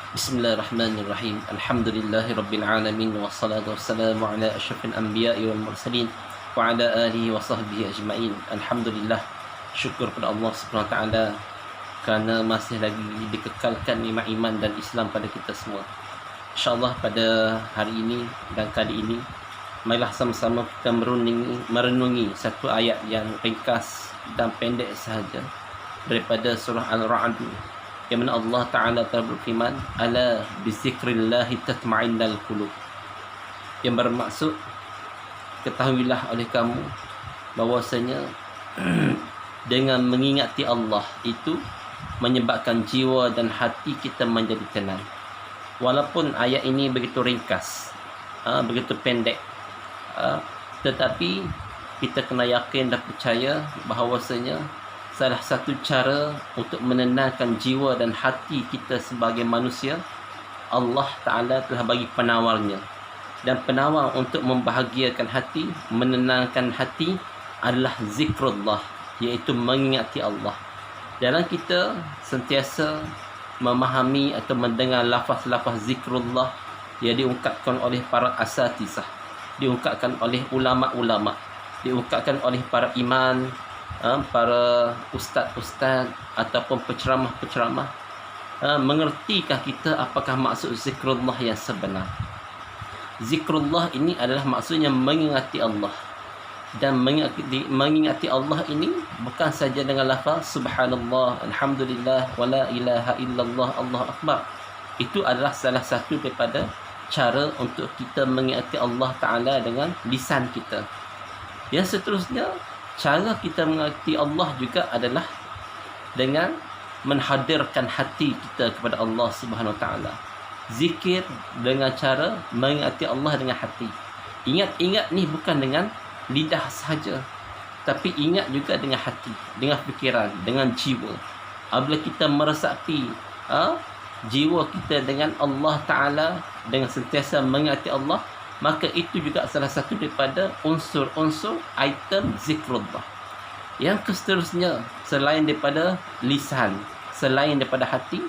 Bismillahirrahmanirrahim. Alhamdulillahirabbil alamin wassalatu wassalamu ala asyrafil anbiya'i wal mursalin wa ala alihi wa sahbihi ajma'in. Alhamdulillah, syukur kepada Allah Subhanahu wa taala kerana masih lagi dikekalkan nikmat iman dan Islam pada kita semua. InsyaAllah pada hari ini dan kali ini, marilah sama-sama kita merenungi satu ayat yang ringkas dan pendek sahaja daripada surah Al-Ra'd, yang mana Allah Ta'ala telah berfirman, ala bizikrillahi tatma'innal qulub, yang bermaksud, ketahuilah oleh kamu bahwasanya dengan mengingati Allah itu menyebabkan jiwa dan hati kita menjadi tenang. Walaupun ayat ini begitu ringkas, begitu pendek, tetapi kita kena yakin dan percaya bahawasanya salah satu cara untuk menenangkan jiwa dan hati kita sebagai manusia, Allah Ta'ala telah bagi penawarnya. Dan penawar untuk membahagiakan hati, menenangkan hati adalah zikrullah, iaitu mengingati Allah. Dalam kita sentiasa memahami atau mendengar lafaz-lafaz zikrullah yang diungkapkan oleh para asatizah, diungkapkan oleh ulama-ulama, diungkapkan oleh para iman, para ustaz-ustaz ataupun penceramah-penceramah. Mengertikah kita apakah maksud zikrullah yang sebenar? Zikrullah ini adalah maksudnya mengingati Allah. Dan mengingati Allah ini bukan saja dengan lafaz subhanallah, alhamdulillah, wala ilaha illallah, Allahu akbar. Itu adalah salah satu daripada cara untuk kita mengingati Allah Ta'ala dengan lisan kita. Yang seterusnya, cara kita mengingati Allah juga adalah dengan menghadirkan hati kita kepada Allah Subhanahu Wa Taala. Zikir dengan cara mengingati Allah dengan hati. Ingat ni bukan dengan lidah sahaja, tapi ingat juga dengan hati, dengan fikiran, dengan jiwa. Apabila kita meresapi jiwa kita dengan Allah Ta'ala, dengan sentiasa mengingati Allah, maka itu juga salah satu daripada unsur-unsur item zikrullah. Yang seterusnya, selain daripada lisan, selain daripada hati,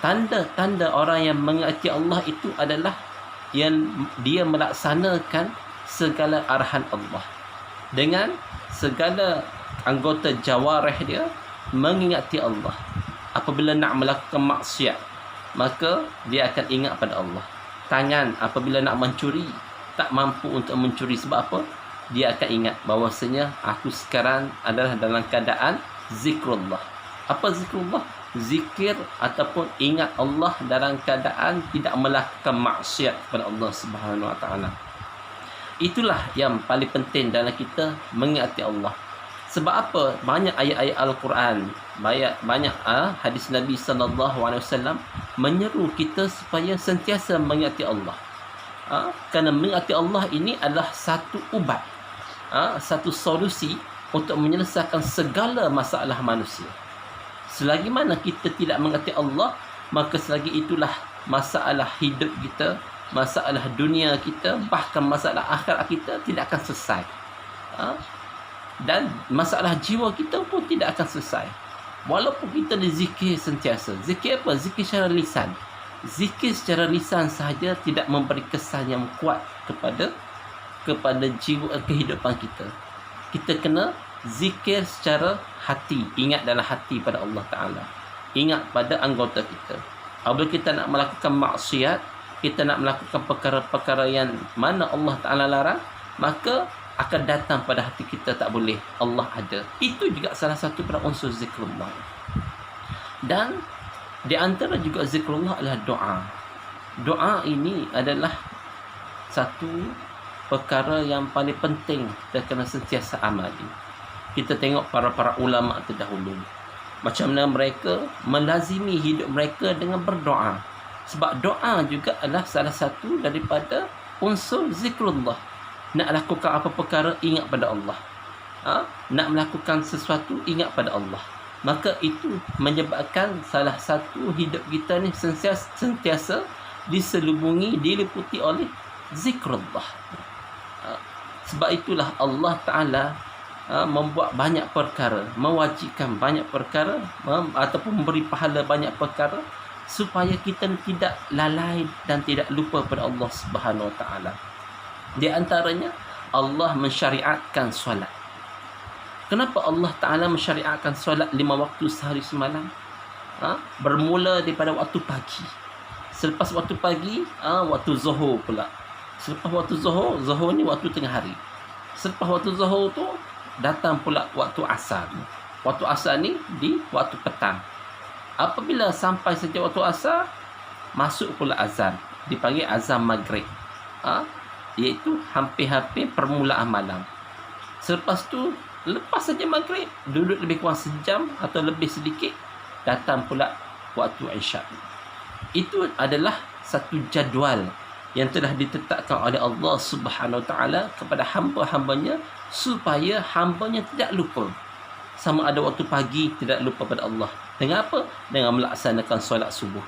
tanda-tanda orang yang mengingati Allah itu adalah yang dia melaksanakan segala arahan Allah dengan segala anggota jawarih dia, mengingati Allah. Apabila nak melakukan maksiat, maka dia akan ingat pada Allah. Tangan apabila nak mencuri, tak mampu untuk mencuri, sebab apa? Dia akan ingat bahawasanya aku sekarang adalah dalam keadaan zikrullah. Apa zikrullah? Zikir ataupun ingat Allah dalam keadaan tidak melakukan maksiat kepada Allah Subhanahu Wa Taala. Itulah yang paling penting dalam kita mengingati Allah. Sebab apa? Banyak ayat-ayat Al-Quran, banyak hadis Nabi SAW menyeru kita supaya sentiasa mengingati Allah. Kerana mengingati Allah ini adalah satu ubat, satu solusi untuk menyelesaikan segala masalah manusia. Selagi mana kita tidak mengingati Allah, maka selagi itulah masalah hidup kita, masalah dunia kita, bahkan masalah akhirat kita tidak akan selesai. Dan masalah jiwa kita pun tidak akan selesai. Walaupun kita dizikir sentiasa. Zikir apa? Zikir secara lisan. Zikir secara lisan sahaja tidak memberi kesan yang kuat kepada jiwa kehidupan kita. Kita kena zikir secara hati. Ingat dalam hati pada Allah Ta'ala. Ingat pada anggota kita. Apabila kita nak melakukan maksiat, kita nak melakukan perkara-perkara yang mana Allah Ta'ala larang, maka akan datang pada hati kita, tak boleh, Allah ada. Itu juga salah satu pada unsur zikrullah. Dan di antara juga zikrullah adalah doa. Doa ini adalah satu perkara yang paling penting kita kena sentiasa amali. Kita tengok para ulama terdahulu, macam mana mereka melazimi hidup mereka dengan berdoa. Sebab doa juga adalah salah satu daripada unsur zikrullah. Nak lakukan apa perkara, ingat pada Allah. Nak melakukan sesuatu, ingat pada Allah. Maka itu menyebabkan salah satu hidup kita ni sentiasa diselubungi, diliputi oleh zikrullah. Sebab itulah Allah Ta'ala membuat banyak perkara, mewajibkan banyak perkara, ataupun memberi pahala banyak perkara supaya kita tidak lalai dan tidak lupa pada Allah Subhanahu Wa Taala. Di antaranya Allah mensyariatkan solat. Kenapa Allah Taala mensyariatkan solat 5 waktu sehari semalam? Bermula daripada waktu pagi. Selepas waktu pagi, waktu zuhur pula. Selepas waktu zuhur ni waktu tengah hari. Selepas waktu zuhur tu datang pula waktu asar. Waktu asar ni di waktu petang. Apabila sampai saja waktu asar, masuk pula azan. Dipanggil azan maghrib. Iaitu hampir-hampir permulaan malam. Selepas tu, lepas saja maghrib, duduk lebih kurang sejam atau lebih sedikit, datang pula waktu isyak. Itu adalah satu jadual yang telah ditetapkan oleh Allah Subhanahu Wa Taala kepada hamba-hambanya supaya hambanya tidak lupa. Sama ada waktu pagi tidak lupa pada Allah. Dengan apa? Dengan melaksanakan solat subuh.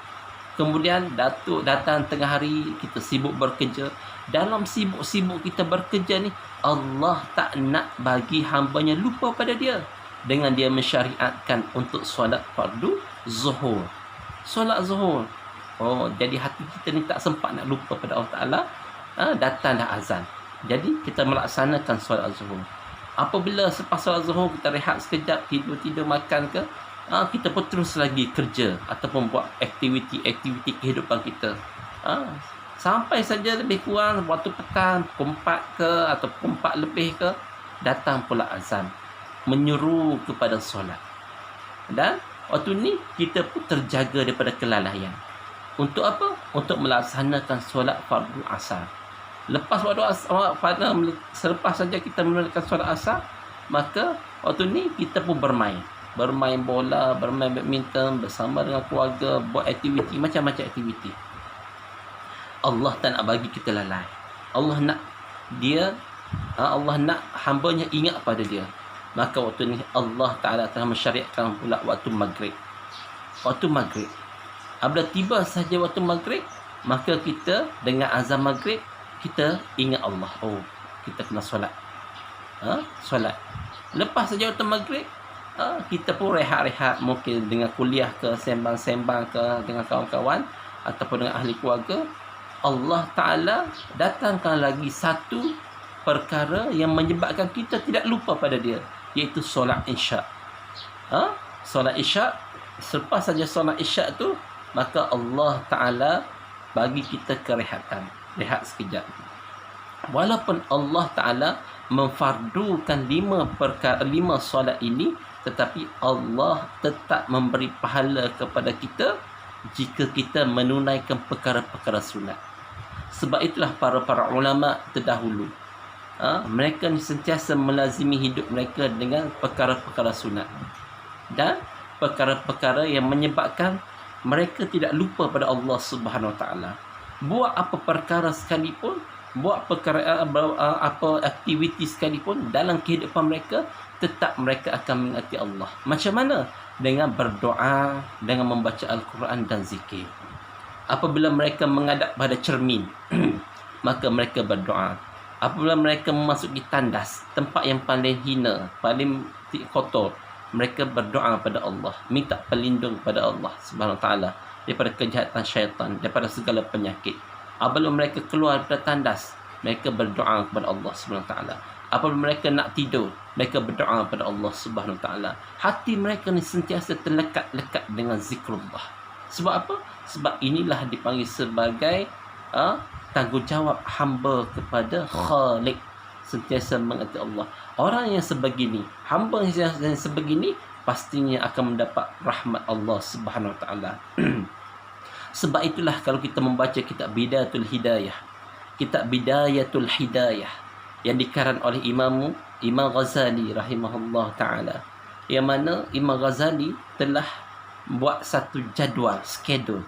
Kemudian datang tengah hari, kita sibuk bekerja. Dalam sibuk-sibuk kita bekerja ni, Allah tak nak bagi hambanya lupa pada dia. Dengan dia mensyariatkan untuk solat fardu zuhur. Solat zuhur. Jadi hati kita ni tak sempat nak lupa pada Allah Ta'ala. Datang dah azan. Jadi kita melaksanakan solat zuhur. Apabila selepas solat zuhur kita rehat sekejap, tidur-tidur, makan ke, kita pun terus lagi kerja ataupun buat aktiviti kehidupan kita. Sampai saja lebih kurang waktu petang, pukul 4 ke atau pukul 4 lebih ke, datang pula azan menyuruh kepada solat. Dan waktu ni kita pun terjaga daripada kelalaian. Untuk apa? Untuk melaksanakan solat fardu asar. Lepas waktu asar, selepas saja kita melaksanakan solat asar, maka waktu ni kita pun bermain bola, bermain badminton bersama dengan keluarga, buat aktiviti, macam-macam aktiviti. Allah tak nak bagi kita lalai. Allah nak hambanya ingat pada dia. Maka waktu ni Allah Ta'ala telah mensyariatkan pula waktu maghrib. Waktu maghrib, apabila tiba saja waktu maghrib, maka kita dengan azan maghrib, kita ingat Allah. Kita kena solat. Solat. Lepas saja waktu maghrib, kita pun rehat-rehat, mungkin dengan kuliah ke, sembang-sembang ke dengan kawan-kawan ataupun dengan ahli keluarga. Allah Ta'ala datangkan lagi satu perkara yang menyebabkan kita tidak lupa pada dia, iaitu solat isyak. Solat isyak. Selepas saja solat isyak tu, maka Allah Ta'ala bagi kita kerehatan. Rehat sekejap. Walaupun Allah Ta'ala memfardukan 5 solat ini, tetapi Allah tetap memberi pahala kepada kita jika kita menunaikan perkara-perkara sunat. Sebab itulah para ulama terdahulu, mereka sentiasa melazimi hidup mereka dengan perkara-perkara sunat dan perkara-perkara yang menyebabkan mereka tidak lupa pada Allah Subhanahu Wa Taala. Buat apa perkara sekalipun, buat perkara apa aktiviti sekalipun dalam kehidupan mereka, tetap mereka akan mengingati Allah. Macam mana? Dengan berdoa, dengan membaca Al-Quran dan zikir. Apabila mereka menghadap pada cermin, maka mereka berdoa. Apabila mereka memasuki tandas, tempat yang paling hina, paling kotor, mereka berdoa pada Allah, minta pelindung pada Allah Subhanahu Wa Taala daripada kejahatan syaitan, daripada segala penyakit. Apabila mereka keluar daripada tandas, mereka berdoa kepada Allah Subhanahu Wa Taala. Apabila mereka nak tidur, mereka berdoa kepada Allah Subhanahu Wa Taala. Hati mereka ni sentiasa terlekat-lekat dengan zikrullah. Sebab apa? Sebab inilah dipanggil sebagai tanggungjawab hamba kepada Khalik, sentiasa mengingati Allah. Orang yang sebegini, hamba yang sebegini, pastinya akan mendapat rahmat Allah Subhanahu Wa Taala. Sebab itulah kalau kita membaca kitab Bidayatul Hidayah, kitab Bidayatul Hidayah yang dikarang oleh Imam Ghazali rahimahullah taala, yang mana Imam Ghazali telah buat satu jadual, schedule,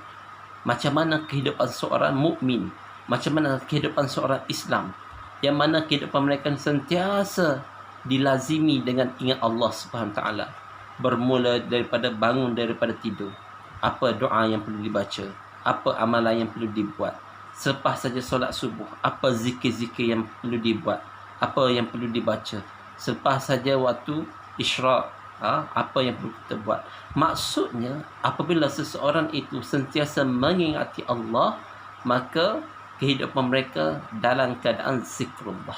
macam mana kehidupan seorang mukmin, macam mana kehidupan seorang Islam, yang mana kehidupan mereka sentiasa dilazimi dengan ingat Allah Subhanahu taala. Bermula daripada bangun daripada tidur, apa doa yang perlu dibaca, apa amalan yang perlu dibuat. Selepas saja solat subuh, apa zikir-zikir yang perlu dibuat, apa yang perlu dibaca. Selepas saja waktu isyraq, apa yang perlu kita buat. Maksudnya apabila seseorang itu sentiasa mengingati Allah, maka kehidupan mereka dalam keadaan zikrullah.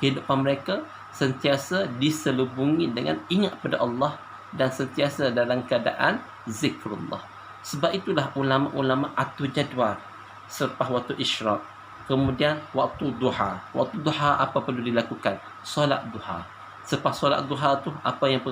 Kehidupan mereka sentiasa diselubungi dengan ingat pada Allah dan sentiasa dalam keadaan zikrullah. Sebab itulah ulama-ulama atur jadual selepas waktu isyraq, kemudian waktu duha. Waktu duha apa perlu dilakukan? Solat duha. Selepas solat duha tu apa yang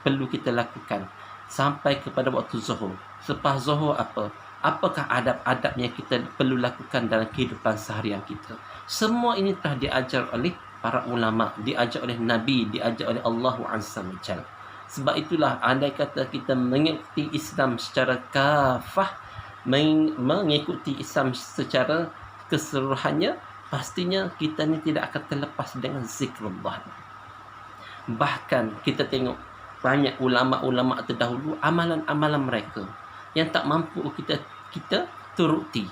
perlu kita lakukan sampai kepada waktu zuhur. Selepas zuhur apa? Apakah adab-adab yang kita perlu lakukan dalam kehidupan seharian kita? Semua ini telah diajar oleh para ulama, diajar oleh Nabi, diajar oleh Allah Azza wa Jalla. Sebab itulah andai kata kita mengikuti Islam secara kafah, mengikuti Islam secara keseluruhannya, pastinya kita ni tidak akan terlepas dengan zikrullah. Bahkan kita tengok banyak ulama-ulama terdahulu, amalan-amalan mereka yang tak mampu kita turuti,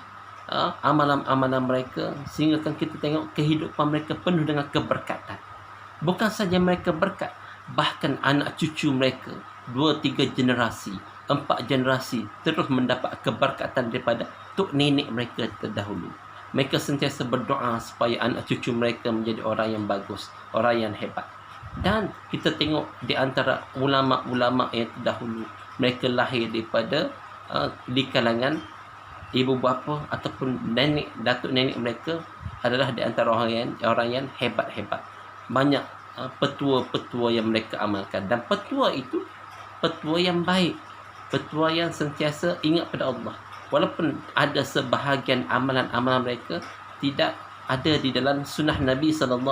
amalan-amalan mereka, sehingga kan kita tengok kehidupan mereka penuh dengan keberkatan. Bukan saja mereka berkat, bahkan anak cucu mereka 2-3 generasi, 4 generasi terus mendapat keberkatan daripada tok nenek mereka terdahulu. Mereka sentiasa berdoa supaya anak cucu mereka menjadi orang yang bagus, orang yang hebat. Dan kita tengok di antara ulama-ulama yang terdahulu, mereka lahir daripada di kalangan ibu bapa ataupun nenek, datuk nenek mereka adalah di antara orang yang hebat-hebat. Banyak petua-petua yang mereka amalkan, dan petua itu petua yang baik, petua yang sentiasa ingat pada Allah. Walaupun ada sebahagian amalan-amalan mereka tidak ada di dalam sunnah Nabi SAW.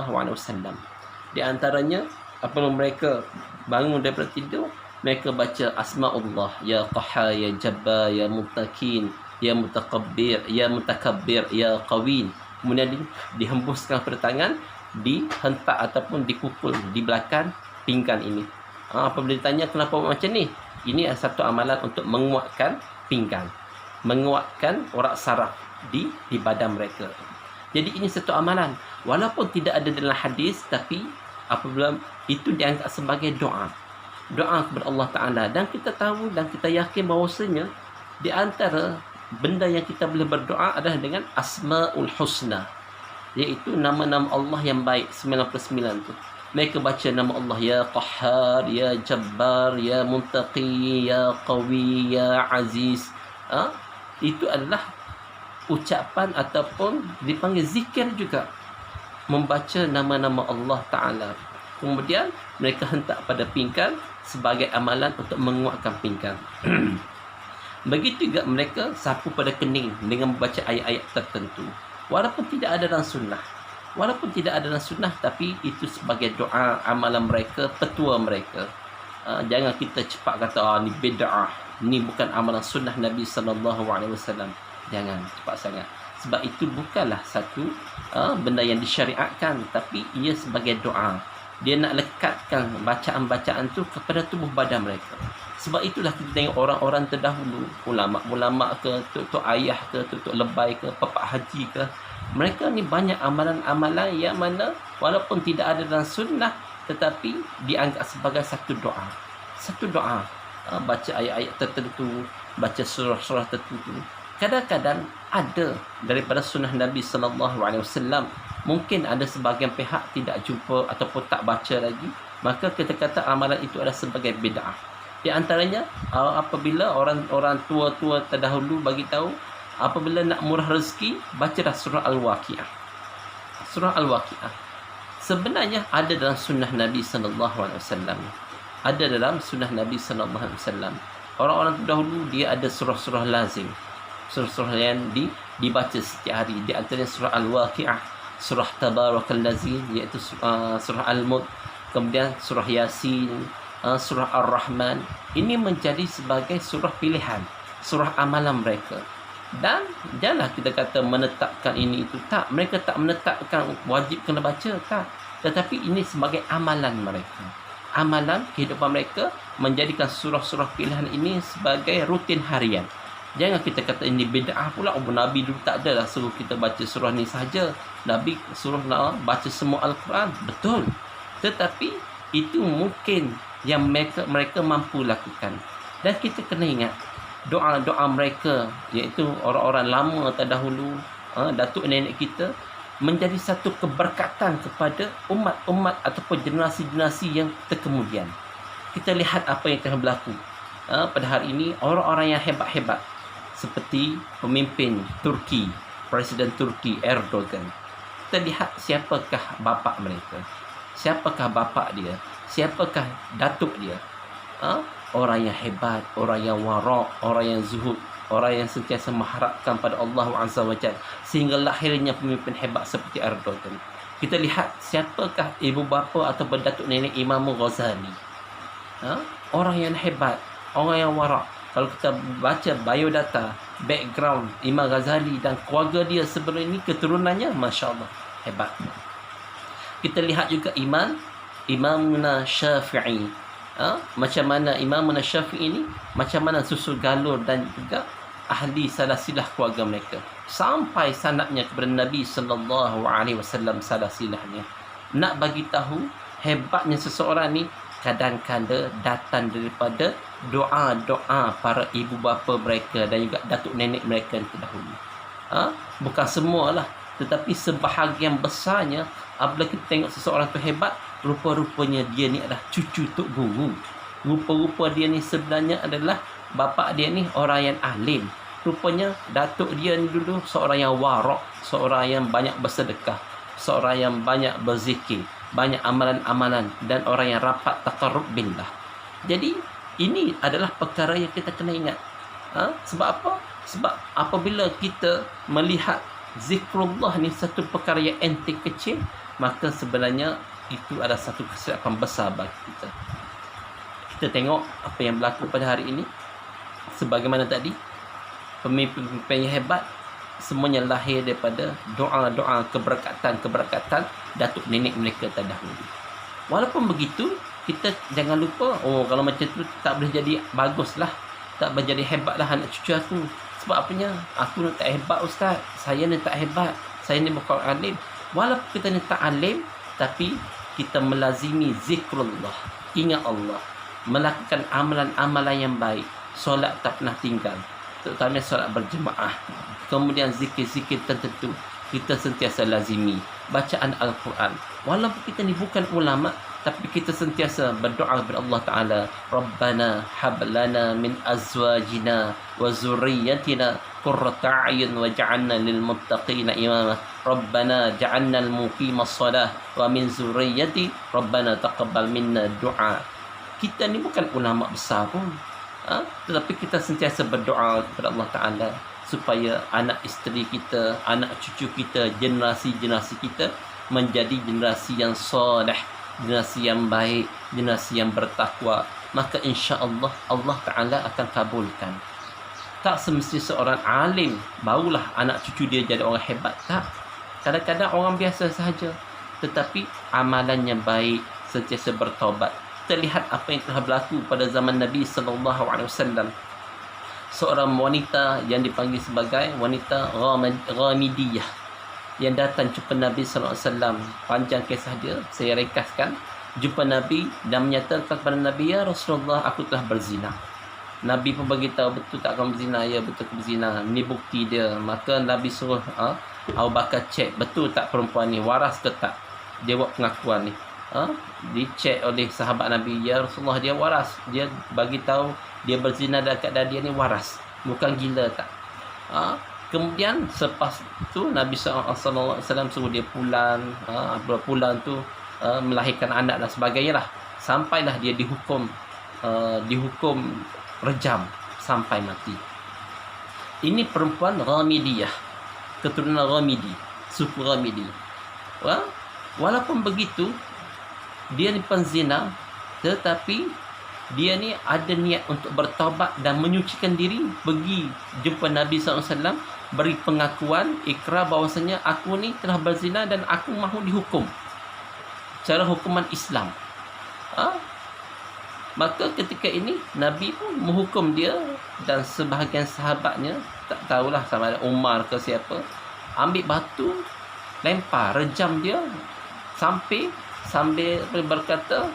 Di antaranya, apabila mereka bangun daripada tidur, mereka baca asma'ullah, ya Qahhar, ya Jabbar, ya Mutakin, ya Mutakabbir, ya Mutakabbir, ya Qawin. Kemudian dihembuskan pada tangan, dihentak ataupun dipukul di belakang pinggan ini. Apabila ditanya kenapa macam ni, ini adalah satu amalan untuk menguatkan pinggan, menguatkan urat saraf di badan mereka. Jadi ini satu amalan, walaupun tidak ada dalam hadis, tapi apabila itu dianggap sebagai doa kepada Allah Ta'ala. Dan kita tahu dan kita yakin bahawasanya di antara benda yang kita boleh berdoa adalah dengan Asma'ul Husna, iaitu nama-nama Allah yang baik 99 tu. Mereka baca nama Allah, ya Qahhar, ya Jabbar, ya Muntaqi, ya Qawi, ya Aziz. Itu adalah ucapan ataupun dipanggil zikir juga, membaca nama-nama Allah Ta'ala. Kemudian mereka hentak pada pinggan sebagai amalan untuk menguatkan pinggan. Begitu juga mereka sapu pada kening dengan membaca ayat-ayat tertentu. Walaupun tidak ada dalam sunnah, tapi itu sebagai doa, amalan mereka, petua mereka. Jangan kita cepat kata ni bid'ah, ni bukan amalan sunnah Nabi SAW. Jangan cepat sangat. Sebab itu bukanlah satu benda yang disyariatkan, tapi ia sebagai doa. Dia nak lekatkan bacaan-bacaan tu kepada tubuh badan mereka. Sebab itulah kita tengok orang-orang terdahulu, ulama-ulama ke, tok ayah ke, tok lebay ke, bapak haji ke, mereka ni banyak amalan-amalan yang mana walaupun tidak ada dalam sunnah, tetapi dianggap sebagai satu doa. Baca ayat-ayat tertentu, baca surah-surah tertentu. Kadang-kadang ada daripada sunnah Nabi SAW. Mungkin ada sebahagian pihak tidak jumpa ataupun tak baca lagi, maka kita kata amalan itu adalah sebagai bid'ah. Di antaranya, apabila orang tua-tua terdahulu bagi tahu, apabila nak murah rezeki, bacalah surah Al-Waqi'ah. Surah Al-Waqi'ah sebenarnya ada dalam sunnah Nabi SAW. Ada dalam sunnah Nabi SAW. Orang-orang terdahulu dia ada surah-surah lazim, surah-surah yang dibaca setiap hari. Di antaranya surah Al-Waqi'ah, surah Tabarakallazi, iaitu surah Al-Mulk, kemudian surah Yasin, surah Ar-Rahman. Ini menjadi sebagai surah pilihan, surah amalan mereka. Dan janganlah kita kata menetapkan ini itu, tak. Mereka tak menetapkan wajib kena baca, tak. Tetapi ini sebagai amalan mereka, amalan kehidupan mereka, menjadikan surah-surah pilihan ini sebagai rutin harian. Jangan kita kata ini bid'ah pula. Nabi dulu tak adalah suruh kita baca surah ni sahaja. Nabi suruh baca semua Al-Quran. Betul. Tetapi itu mungkin yang mereka mampu lakukan. Dan kita kena ingat doa-doa mereka, iaitu orang-orang lama terdahulu, datuk nenek kita, menjadi satu keberkatan kepada umat-umat ataupun generasi-generasi yang terkemudian. Kita lihat apa yang telah berlaku pada hari ini. Orang-orang yang hebat-hebat seperti pemimpin Turki, Presiden Turki Erdogan. Kita lihat siapakah bapa mereka, siapakah bapa dia, siapakah datuk dia. Orang yang hebat, orang yang wara', orang yang zuhud, orang yang sentiasa mengharapkan pada Allah Azza wa Jalla, sehingga lahirnya pemimpin hebat seperti Erdogan. Kita lihat siapakah ibu bapa atau datuk nenek Imam Ghazali. Orang yang hebat, orang yang wara'. Kalau kita baca biodata, background Imam Ghazali dan keluarga dia sebelum ini, keturunannya Masya Allah hebat. Kita lihat juga Imamuna Syafi'i. Macam mana Imamuna Syafi'i ini, macam mana susul galur dan juga ahli salasilah keluarga mereka, sampai sanadnya kepada Nabi sallallahu alaihi wasallam salasilahnya. Nak bagi tahu hebatnya seseorang ni kadang-kadang datang daripada doa-doa para ibu bapa mereka dan juga datuk nenek mereka yang terdahulu. Bukan semualah, tetapi sebahagian besarnya. Apabila kita tengok seseorang tu hebat, rupa-rupanya dia ni adalah cucu Tok Guru. Rupa-rupa dia ni sebenarnya adalah bapa dia ni orang yang alim. Rupanya datuk dia ni dulu seorang yang warak, seorang yang banyak bersedekah, seorang yang banyak berzikir, banyak amalan-amalan, dan orang yang rapat taqarrub billah. Jadi ini adalah perkara yang kita kena ingat. Sebab apa? Sebab apabila kita melihat zikrullah ni satu perkara yang enteng kecil, maka sebenarnya itu adalah satu kesilapan besar bagi kita. Kita tengok apa yang berlaku pada hari ini. Sebagaimana tadi, pemimpin-pemimpin yang hebat semuanya lahir daripada doa-doa keberkatan datuk nenek mereka terdahulu. Walaupun begitu, kita jangan lupa, kalau macam tu tak boleh jadi baguslah, tak boleh jadi hebatlah anak cucu aku. Sebab apanya? Aku ni tak hebat ustaz, saya ni tak hebat, saya ni bukan alim. Walaupun kita ni tak alim, tapi kita melazimi zikrullah, ingat Allah, melakukan amalan-amalan yang baik, solat tak pernah tinggal, terutama solat berjemaah, kemudian zikir-zikir tertentu kita sentiasa lazimi, bacaan Al-Quran. Walaupun kita ni bukan ulama, tapi kita sentiasa berdoa kepada Allah Ta'ala, Rabbana hablana min azwajina wa zurriyatina qurrata a'yun waj'alna lil muttaqina imama. Rabbana ja'alna al-muqima as-salah wa min zurriyyati Rabbana taqabbal minna du'a. Kita ni bukan ulama besar pun, tetapi kita sentiasa berdoa kepada Allah Ta'ala supaya anak isteri kita, anak cucu kita, generasi-generasi kita menjadi generasi yang soleh, generasi yang baik, generasi yang bertakwa. Maka insya-Allah Allah Ta'ala akan kabulkan. Tak semesti seorang alim barulah anak cucu dia jadi orang hebat. Tak. Kadang-kadang orang biasa sahaja, tetapi amalannya baik, sentiasa bertaubat. Kita lihat apa yang telah berlaku pada zaman Nabi SAW. Seorang wanita yang dipanggil sebagai wanita Ghamidiyah yang datang jumpa Nabi SAW. Panjang kisah dia, saya rekaskan. Jumpa Nabi dan menyatakan kepada Nabi, ya Rasulullah, aku telah berzina. Nabi pun beritahu, betul tak kamu berzina? Ya, betul aku berzina. Ini bukti dia. Maka Nabi suruh Abu Bakar cek, betul tak perempuan ni waras ke tak? Dia buat pengakuan ni. Dicek oleh sahabat Nabi, ya Rasulullah, dia waras. Dia bagi tahu dia berzina dan keadaan dia ni waras, bukan gila tak. Kemudian selepas tu Nabi SAW suruh dia pulang. Pulang tu melahirkan anak dan sebagainya lah, sampailah dia dihukum rejam sampai mati. Ini perempuan Ghamidiyah, keturunan Ghamidi, suku Ghamidi. Walaupun begitu, dia ni penzina, tetapi dia ni ada niat untuk bertaubat dan menyucikan diri, pergi jumpa Nabi SAW, beri pengakuan, ikrar bahawasanya aku ni telah berzina dan aku mahu dihukum cara hukuman Islam. Maka ketika ini Nabi pun menghukum dia, dan sebahagian sahabatnya, tak tahulah sama ada Umar ke siapa, ambil batu lempar, rejam dia sambil berkata,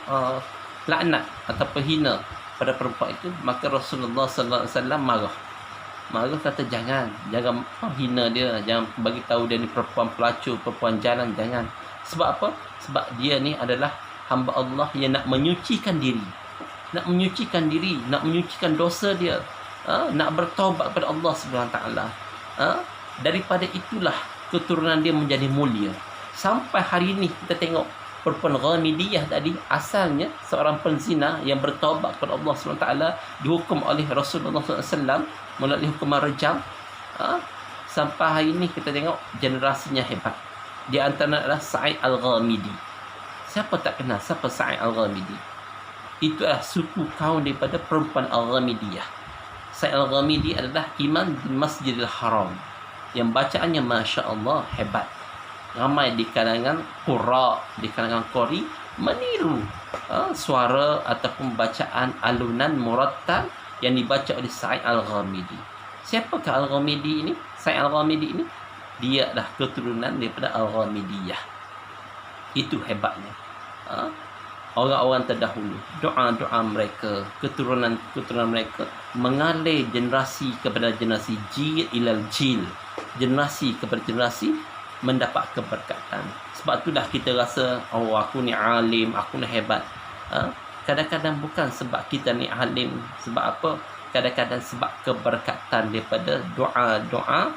laknat atau hina pada perempuan itu, maka Rasulullah sallallahu alaihi wasallam marah kata jangan hina dia, jangan bagi tahu dia ni perempuan pelacur, perempuan jalan, jangan. Sebab apa? Sebab dia ni adalah hamba Allah yang nak menyucikan diri, nak menyucikan dosa dia, nak bertaubat kepada Allah Subhanahu taala. Daripada itulah keturunan dia menjadi mulia. Sampai hari ini kita tengok perempuan Ghamidiyah tadi asalnya seorang penzina yang bertaubat kepada Allah SWT, dihukum oleh Rasulullah SAW melalui hukuman rejam. Sampai hari ini kita tengok generasinya hebat. Di antara adalah Sa'id Al-Ghamidi. Siapa tak kenal siapa Sa'id Al-Ghamidi? Itu adalah suku kaum daripada perempuan Al-Ghamidiyah. Sa'id Al-Ghamidi adalah imam di Masjidil Haram yang bacaannya Masya Allah hebat. Ramai di kalangan qurra, di kalangan qori meniru suara ataupun bacaan alunan murattal yang dibaca oleh Sa'id Al-Ghamidi. Siapakah Al-Ghamidi ini? Sa'id Al-Ghamidi ini dia adalah keturunan daripada Al-Ghamidiyah. Itu hebatnya. Orang-orang terdahulu, doa-doa mereka, keturunan mereka mengalir generasi kepada generasi, jil ilal jil, generasi kepada generasi mendapat keberkatan. Sebab itulah kita rasa aku ni alim, aku ni hebat. Kadang-kadang bukan sebab kita ni alim. Sebab apa? Kadang-kadang sebab keberkatan daripada doa-doa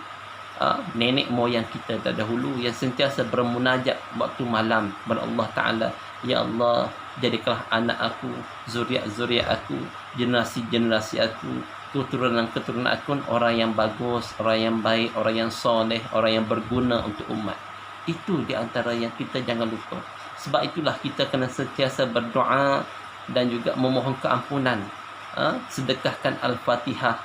nenek moyang kita terdahulu yang sentiasa bermunajat waktu malam kepada Allah Ta'ala. Ya Allah, jadikanlah anak aku, zuriat-zuriat aku, generasi-generasi aku, keturunan aku orang yang bagus, orang yang baik, orang yang soleh, orang yang berguna untuk umat. Itu di antara yang kita jangan lupa. Sebab itulah kita kena sentiasa berdoa dan juga memohon keampunan. Sedekahkan Al-Fatihah,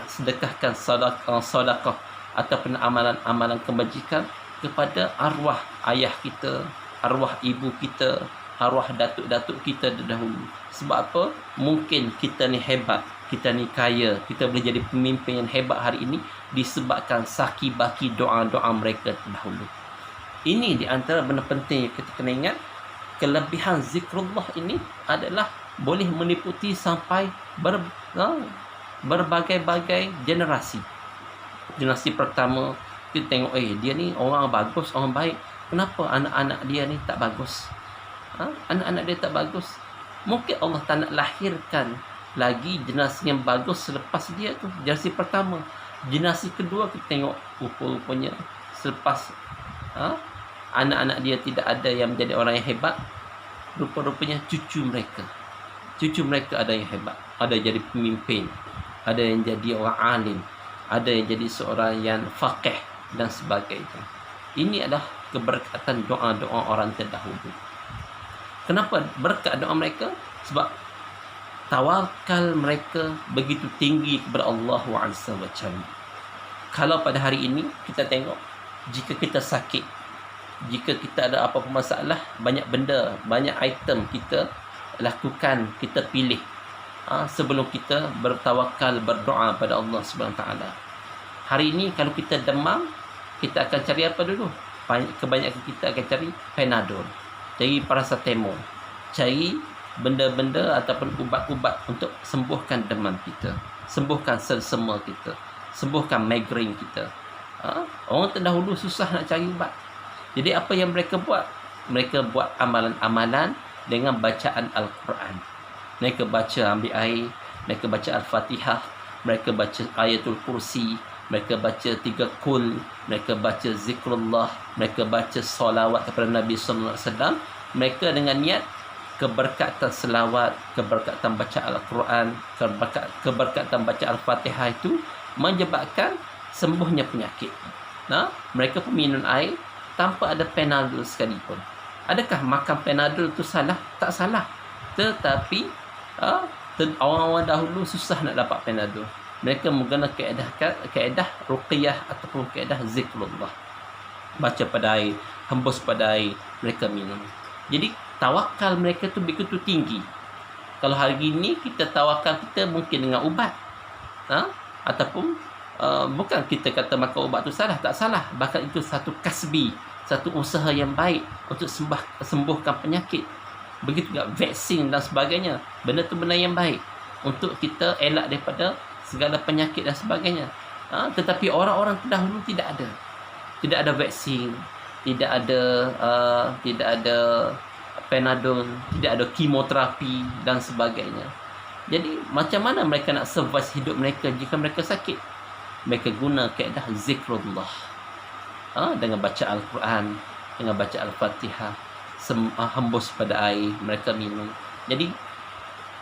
sedekahkan sedekah ataupun amalan-amalan kebajikan kepada arwah ayah kita, arwah ibu kita, arwah datuk-datuk kita dahulu. Sebab apa? Mungkin kita ni hebat, kita ni kaya, kita boleh jadi pemimpin yang hebat hari ini disebabkan saki-baki doa-doa mereka terdahulu. Ini di antara benda penting yang kita kena ingat. Kelebihan zikrullah ini adalah boleh meliputi sampai berbagai-bagai generasi. Generasi pertama kita tengok dia ni orang bagus, orang baik. Kenapa anak-anak dia ni tak bagus? Anak-anak dia tak bagus. Mungkin Allah tak nak lahirkan lagi generasi yang bagus selepas dia tu. Generasi pertama. Generasi kedua kita tengok rupa-rupanya selepas anak-anak dia tidak ada yang menjadi orang yang hebat, rupa-rupanya cucu mereka ada yang hebat, ada yang jadi pemimpin, ada yang jadi orang alim, ada yang jadi seorang yang faqih dan sebagainya. Ini adalah keberkatan doa-doa orang terdahulu. Kenapa berkat doa mereka? Sebab tawakal mereka begitu tinggi kepada Allah Azza wa Jalla. Kalau pada hari ini kita tengok, jika kita sakit, jika kita ada apa-apa masalah, banyak benda, banyak item kita lakukan, kita pilih sebelum kita bertawakal, berdoa pada Allah Subhanahu taala. Hari ini kalau kita demam, kita akan cari apa dulu? Kebanyakan kita akan cari Panadol, cari paracetamol, cari benda-benda ataupun ubat-ubat untuk sembuhkan demam kita, sembuhkan selsema kita, sembuhkan migraine kita. Orang terdahulu susah nak cari ubat. Jadi apa yang mereka buat? Mereka buat amalan-amalan dengan bacaan Al-Quran. Mereka baca, ambil air, mereka baca Al-Fatihah, mereka baca Ayatul Kursi, mereka baca 3 Qul, mereka baca zikrullah, mereka baca salawat kepada Nabi sallallahu alaihi wasallam. Mereka dengan niat keberkatan selawat, keberkatan baca Al-Quran, keberkatan baca Al-Fatihah itu menyebabkan sembuhnya penyakit. Mereka pun minum air tanpa ada Panadol sekalipun. Adakah makan Panadol itu salah? Tak salah. Tetapi orang-orang dahulu susah nak dapat Panadol. Mereka menggunakan kaedah ruqyah ataupun kaedah zikrullah. Baca pada air, hembus pada air, mereka minum. Jadi tawakal mereka tu begitu tinggi. Kalau hari ini kita tawakal kita mungkin dengan ubat, ataupun bukan kita kata makan ubat tu salah, tak salah. Bahkan itu satu kasbi, satu usaha yang baik untuk sembuhkan penyakit. Begitu juga vaksin dan sebagainya. Benda tu benda yang baik untuk kita elak daripada segala penyakit dan sebagainya. Tetapi orang-orang terdahulu tidak ada. Tidak ada vaksin, tidak ada Panadol, tidak ada kemoterapi dan sebagainya. Jadi macam mana mereka nak survive hidup mereka jika mereka sakit? Mereka guna kaedah zikrullah. Dengan baca Al-Quran, dengan baca Al-Fatihah, hembus pada air, mereka minum. Jadi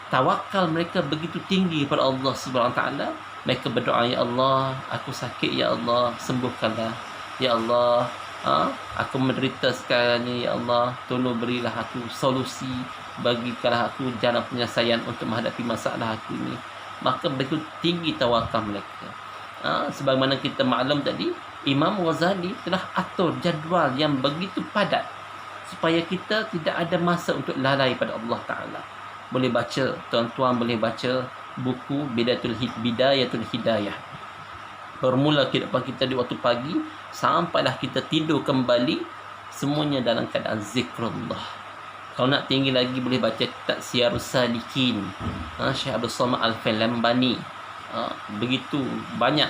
tawakal mereka begitu tinggi kepada Allah Subhanahu Wa Taala. Mereka berdoa, ya Allah, aku sakit, ya Allah, sembuhkanlah. Ya Allah, aku menderita sekarang ni, ya Allah, tolong berilah aku solusi, bagikanlah aku jalan penyelesaian untuk menghadapi masalah aku ni. Maka begitu tinggi tawakal mereka. Sebagaimana kita maklum tadi, Imam Ghazali telah atur jadual yang begitu padat supaya kita tidak ada masa untuk lalai pada Allah Ta'ala. Boleh baca, tuan-tuan boleh baca buku Bidayatul Hidayah. Bermula kehidupan kita di waktu pagi sampailah kita tidur kembali, semuanya dalam keadaan zikrullah. Kalau nak tinggi lagi boleh baca kitab Siyarus Salikin, Syekh Abdul Samad Al-Falambani. Begitu banyak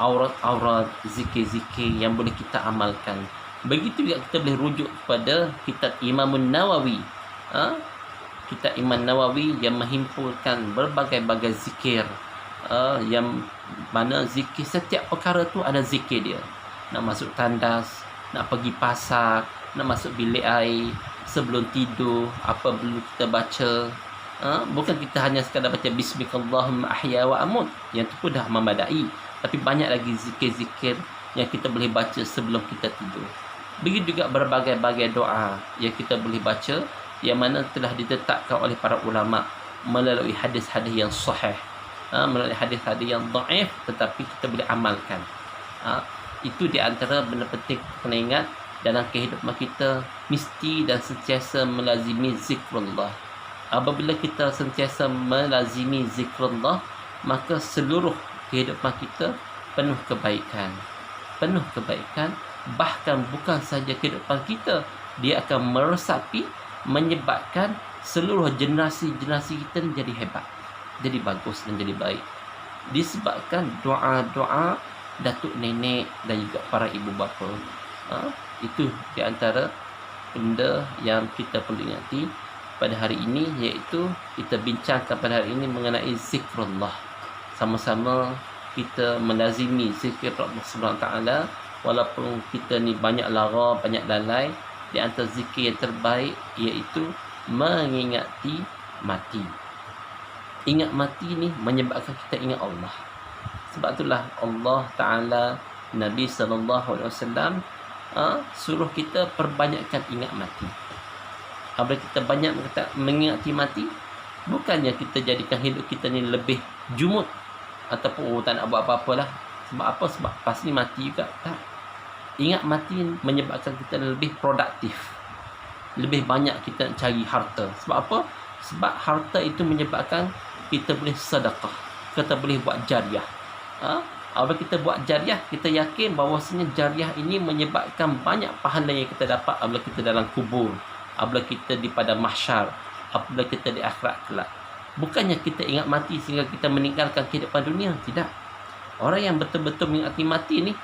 aurat-aurat, zikir-zikir yang boleh kita amalkan. Begitu juga kita boleh rujuk kepada kitab Imam Nawawi. Kitab Imam Nawawi yang menghimpunkan berbagai-bagai zikir, yang mana zikir, setiap perkara tu ada zikir dia. Nak masuk tandas, nak pergi pasar, nak masuk bilik air, sebelum tidur, apa perlu kita baca. Bukan kita hanya sekadar baca Bismillahirrahmanirrahim ahya wa amut, yang tu pun dah memadai. Tapi banyak lagi zikir-zikir yang kita boleh baca sebelum kita tidur. Begitu juga berbagai-bagai doa yang kita boleh baca, yang mana telah ditetapkan oleh para ulama melalui hadis-hadis yang sahih, melalui hadis-hadis yang dhaif, tetapi kita boleh amalkan. Itu di antara benda penting kita kena ingat dalam kehidupan kita, mesti dan sentiasa melazimi zikrullah. Apabila kita sentiasa melazimi zikrullah, maka seluruh kehidupan kita penuh kebaikan. Penuh kebaikan, bahkan bukan saja kehidupan kita, dia akan meresapi, menyebabkan seluruh generasi-generasi kita jadi hebat, jadi bagus dan jadi baik. Disebabkan doa-doa datuk nenek dan juga para ibu bapa. Itu di antara benda yang kita perlu ingati pada hari ini, iaitu kita bincangkan pada hari ini mengenai zikrullah. Sama-sama kita melazimi zikir Allah Subhanahu Taala, walaupun kita ni banyak lara, banyak lalai. Di antara zikir yang terbaik iaitu mengingati mati. Ingat mati ni menyebabkan kita ingat Allah. Sebab itulah Allah Ta'ala, Nabi SAW suruh kita perbanyakkan ingat mati. Apabila kita banyak mengingati mati, bukannya kita jadikan hidup kita ni lebih jumut ataupun tak nak buat apa-apa lah. Sebab apa? Sebab pasti mati juga. Tak. Ingat mati menyebabkan kita lebih produktif, lebih banyak kita nak cari harta. Sebab apa? Sebab harta itu menyebabkan kita boleh sedekah, kita boleh buat jariah. Apabila kita buat jariah, kita yakin bahawasanya jariah ini menyebabkan banyak pahala yang kita dapat apabila kita dalam kubur, apabila kita di pada mahsyar, apabila kita di akhirat kelak. Bukannya kita ingat mati sehingga kita meninggalkan kehidupan dunia. Tidak. Orang yang betul-betul mengingati mati ni,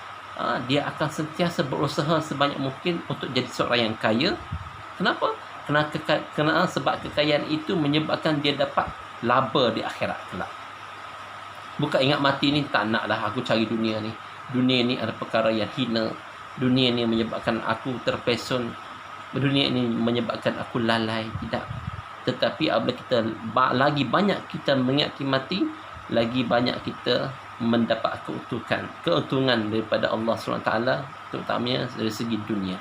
dia akan sentiasa berusaha sebanyak mungkin untuk jadi seorang yang kaya. Kenapa? Kerana sebab kekayaan itu menyebabkan dia dapat laba di akhirat kelak. Bukan ingat mati ni, tak naklah aku cari dunia ni. Dunia ni ada perkara yang hina. Dunia ni menyebabkan aku terpesong. Dunia ni menyebabkan aku lalai. Tidak. Tetapi apabila kita lagi banyak kita mengingati mati, lagi banyak kita mendapat keuntungan daripada Allah SWT, terutamanya dari segi dunia.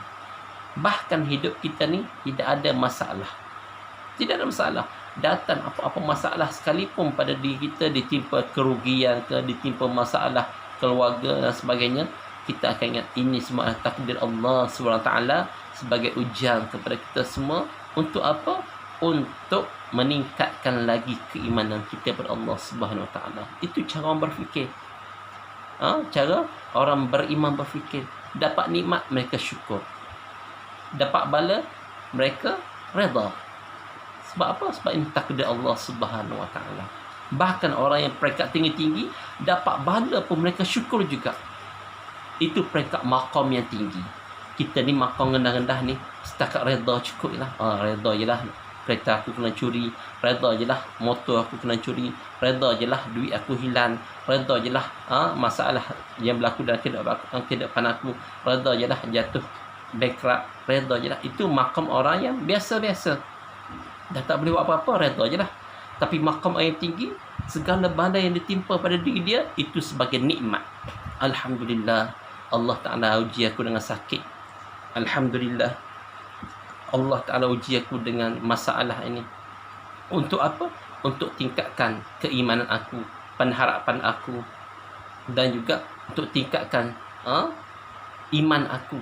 Bahkan hidup kita ni tidak ada masalah. Tidak ada masalah. Datang apa-apa masalah sekalipun pada diri kita, ditimpa kerugian ke, ditimpa masalah keluarga dan sebagainya, kita akan ingat ini semua takdir Allah SWT sebagai ujian kepada kita semua. Untuk apa? Untuk meningkatkan lagi keimanan kita kepada Allah Subhanahu Wa Taala. Itu cara orang berfikir. Cara orang beriman berfikir. Dapat nikmat, mereka syukur. Dapat bala, mereka redha. Sebab apa? Sebab ini takdir Allah Subhanahu Wa Taala. Bahkan orang yang peringkat tinggi-tinggi dapat pahala pun mereka syukur juga. Itu peringkat maqam yang tinggi. Kita ni maqam rendah-rendah ni setakat redha cukup lah. Redha je lah kereta aku kena curi, redha je lah motor aku kena curi, redha je lah duit aku hilang, redha je lah masalah yang berlaku dalam kehidupan aku, redha je lah jatuh bankrupt, redha je lah. Itu maqam orang yang biasa-biasa, dah tak boleh buat apa-apa, redha je lah. Tapi maqam orang yang tinggi, segala bala yang ditimpa pada diri dia itu sebagai nikmat. Alhamdulillah, Allah Ta'ala uji aku dengan sakit. Alhamdulillah, Allah Ta'ala uji aku dengan masalah ini. Untuk apa? Untuk tingkatkan keimanan aku, pengharapan aku, dan juga untuk tingkatkan iman aku.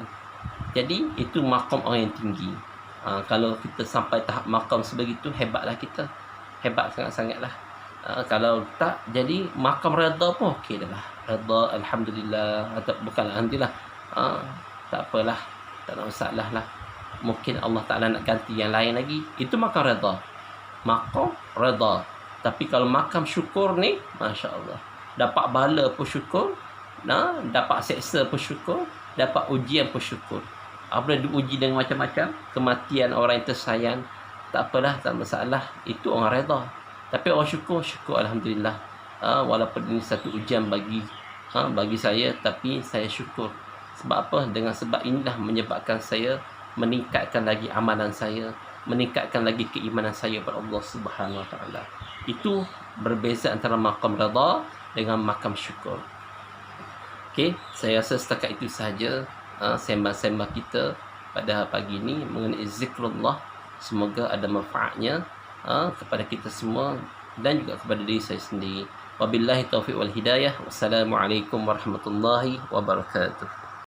Jadi itu maqam orang yang tinggi. Kalau kita sampai tahap maqam sebegitu, hebatlah kita. Hebat sangat-sangatlah. Kalau tak, jadi maqam redha pun okey dah lah. Redha, Alhamdulillah. Atau bukan Alhamdulillah, tak apalah, tak ada masalah lah. Mungkin Allah Ta'ala nak ganti yang lain lagi. Itu maqam redha. Maqam redha. Tapi kalau maqam syukur ni, Masya Allah, dapat bala pun syukur, dapat seksa pun syukur, dapat ujian pun syukur. Apabila diuji dengan macam-macam, kematian orang yang tersayang, tak apalah, tak masalah. Itu orang redha. Tapi orang syukur, Alhamdulillah. Walaupun ini satu ujian bagi saya, tapi saya syukur. Sebab apa? Dengan sebab inilah menyebabkan saya meningkatkan lagi amalan saya, meningkatkan lagi keimanan saya kepada Allah Subhanahu Wa Taala. Itu berbeza antara maqam redha dengan maqam syukur. Okey, saya rasa setakat itu sahaja sembang-sembang kita pada pagi ini mengenai zikrullah. Semoga ada manfaatnya kepada kita semua dan juga kepada diri saya sendiri. Wabillahi taufiq wal hidayah. Wassalamualaikum warahmatullahi wabarakatuh.